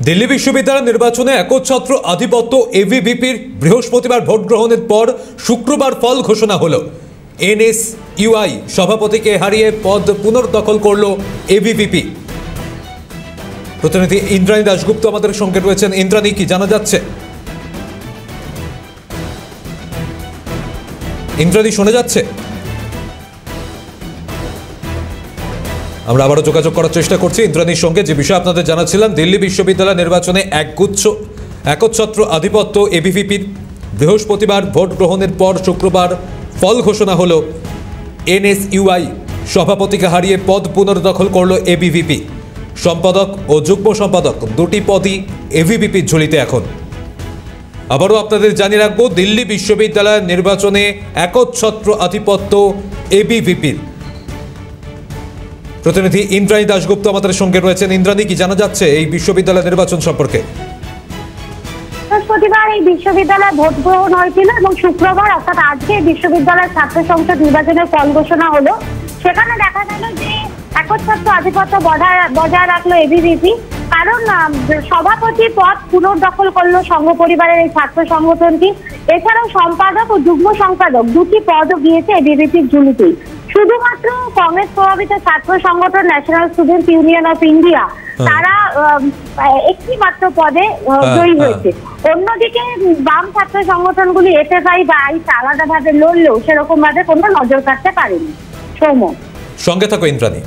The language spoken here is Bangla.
দিল্লি বিশ্ববিদ্যালয় নির্বাচনে একচ্ছত্র আধিপত্য এবিভিপির বৃহস্পতিবার ভোট গ্রহণের পর শুক্রবার ফল ঘোষণা হলো। এনএসইউআই সভাপতিকে হারিয়ে পদ পুনর্দখল করল এবিভিপি। প্রতিনিধি ইন্দ্রাণী দাশগুপ্ত আমাদের সঙ্গে রয়েছেন। ইন্দ্রাণী, কি জানা যাচ্ছে? ইন্দ্রাণী, শোনা যাচ্ছে? আমরা আবারও যোগাযোগ করার চেষ্টা করছি ইন্দ্রাণীর সঙ্গে। যে বিষয় আপনাদের জানাচ্ছিলাম, দিল্লি বিশ্ববিদ্যালয় নির্বাচনে একচ্ছত্র আধিপত্য এবিভিপির। বৃহস্পতিবার ভোট গ্রহণের পর শুক্রবার ফল ঘোষণা হলো। এনএসইউআই সভাপতিকে হারিয়ে পদ পুনর্দখল করল এবিভিপি। সম্পাদক ও যুগ্ম সম্পাদক দুটি পদই এবিভিপির ঝুলিতে এখন। আবারও আপনাদের জানিয়ে রাখবো, দিল্লি বিশ্ববিদ্যালয় নির্বাচনে একচ্ছত্র আধিপত্য এবিভিপির। প্রতিনিধি ইন্দ্রাণী দাশগুপ্ত আমাদের সঙ্গে রয়েছেন। ইন্দ্রাণী, কি জানা যাচ্ছে এই বিশ্ববিদ্যালয় নির্বাচন সম্পর্কে? বৃহস্পতিবার এই বিশ্ববিদ্যালয়ে ভোট গ্রহণ হয়েছিল এবং শুক্রবার অর্থাৎ আজকে বিশ্ববিদ্যালয় ছাত্র সংসদ নির্বাচনের ফল ঘোষণা হলো। সেখানে দেখা গেল যে একচ্ছত্র আধিপত্য বজায় রাখলো এবিভিপি, কারণ সভাপতি পদ পুনর্দখল করলো সংঘ পরিবারের এই ছাত্র সংগঠনটি। এছাড়াও সম্পাদক ও যুগ্ম সম্পাদক দুটি পদও গিয়েছে এবিভিপির ঝুলিতেই। শুধুমাত্র কংগ্রেস প্রভাবিত ছাত্র সংগঠন national student union of India তারা একটি মাত্র পদে জয়ী হয়েছে। অন্যদিকে বাম ছাত্র সংগঠনগুলি এসএফআই বা আইস আলাদাভাবে লড়লেও সেরকম ভাবে কোনো নজর কাটতে পারেনি। সৌম্য, সঙ্গে থাকো ইন্দ্রাণী।